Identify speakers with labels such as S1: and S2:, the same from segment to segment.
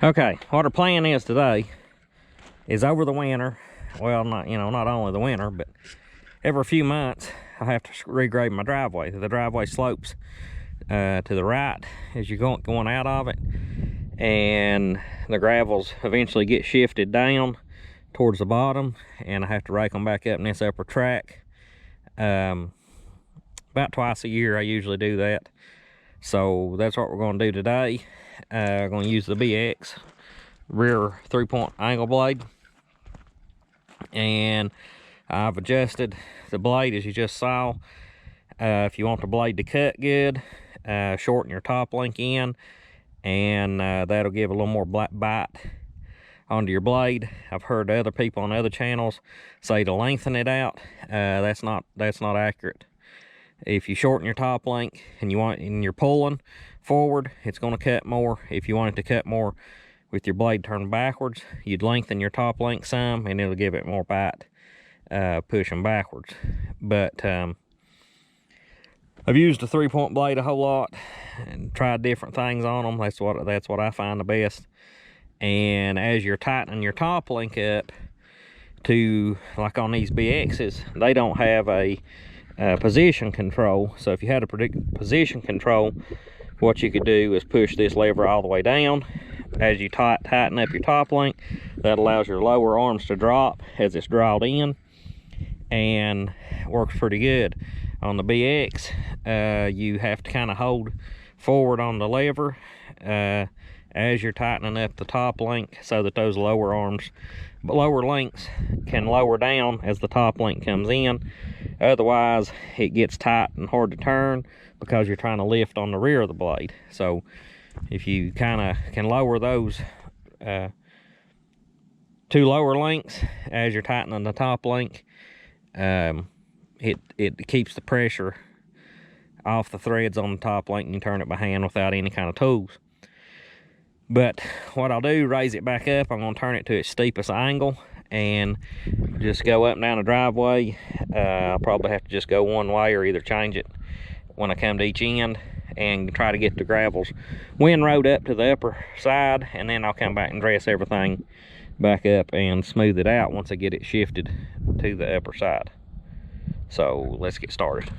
S1: Okay, what our plan is today is over the winter, well, not only the winter, but every few months I have to regrade my driveway. The driveway slopes to the right as you're going out of it, and the gravels eventually get shifted down towards the bottom, and I have to rake them back up in this upper track. About twice a year I usually do that. So that's what we're going to do today. We're going to use the BX rear 3-point angle blade, and I've adjusted the blade as you just saw. If you want the blade to cut good, shorten your top link in, and that'll give a little more bite onto your blade. I've heard other people on other channels say to lengthen it out. That's not accurate. If you shorten your top link and you're pulling forward, it's going to cut more. If you want it to cut more with your blade turned backwards, you'd lengthen your top link some, and it'll give it more bite pushing backwards. But I've used the 3-point blade a whole lot and tried different things on them. That's what I find the best. And as you're tightening your top link up, to like on these BXs, they don't have a position control. So if you had a position control, what you could do is push this lever all the way down. As you tighten up your top link, that allows your lower arms to drop as it's drawed in, and works pretty good. On the BX, you have to kind of hold forward on the lever as you're tightening up the top link, so that those lower links can lower down as the top link comes in. Otherwise, it gets tight and hard to turn because you're trying to lift on the rear of the blade. So if you kind of can lower those two lower links as you're tightening the top link, it keeps the pressure off the threads on the top link, and you turn it by hand without any kind of tools. But what I'll do, raise it back up. I'm going to turn it to its steepest angle and just go up and down the driveway. I'll probably have to just go one way, or either change it when I come to each end, and try to get the gravels windrowed up to the upper side, and then I'll come back and dress everything back up and smooth it out once I get it shifted to the upper side. So let's get started.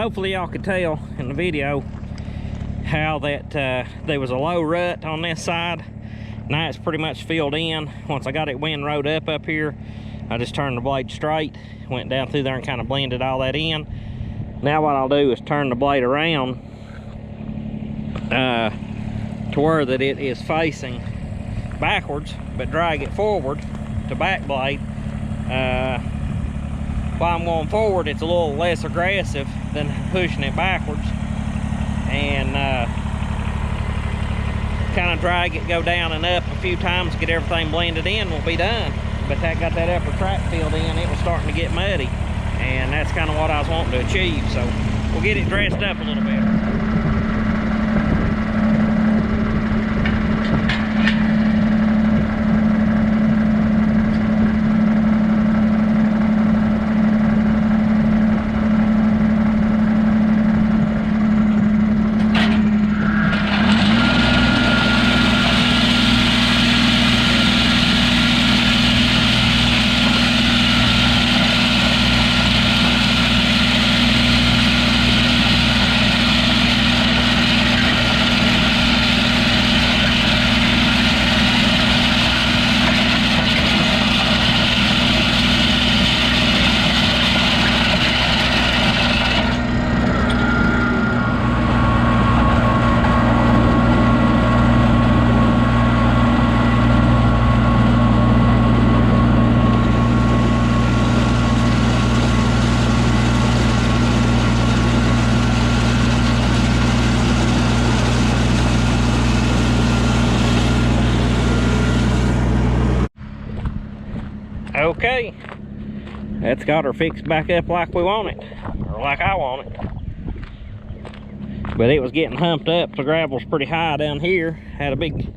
S1: hopefully y'all could tell in the video how that there was a low rut on this side. Now it's pretty much filled in. Once I got it windrowed up here, I just turned the blade straight, went down through there and kind of blended all that in. Now what I'll do is turn the blade around to where that it is facing backwards, but drag it forward to back blade. While I'm going forward, it's a little less aggressive than pushing it backwards, and kind of drag it, go down and up a few times, get everything blended in, we'll be done. But that got that upper track filled in, it was starting to get muddy, and that's kind of what I was wanting to achieve. So we'll get it dressed up a little bit. Okay, that's got her fixed back up like we want it, or like I want it. But it was getting humped up. The gravel's pretty high down here. Had a big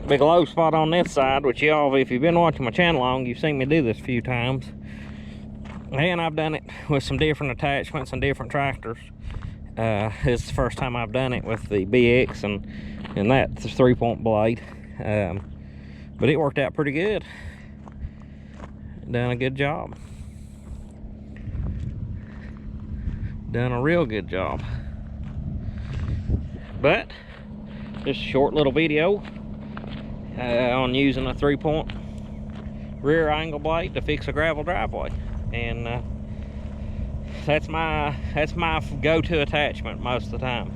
S1: low spot on this side, which y'all, if you've been watching my channel long, you've seen me do this a few times. And I've done it with some different attachments and different tractors. It's the first time I've done it with the BX and that's a 3-point blade. But it worked out pretty good. Done a good job. Done a real good job. But just a short little video on using a 3-point rear angle blade to fix a gravel driveway, and that's my go-to attachment most of the time.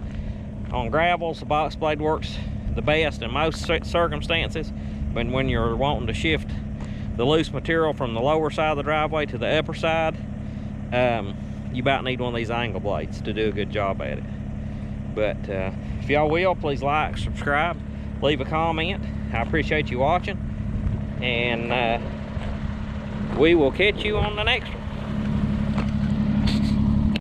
S1: On gravels, the box blade works the best in most circumstances, but when you're wanting to shift the loose material from the lower side of the driveway to the upper side, you about need one of these angle blades to do a good job at it. But if y'all will, please like, subscribe, leave a comment. I appreciate you watching, and we will catch you on the next one.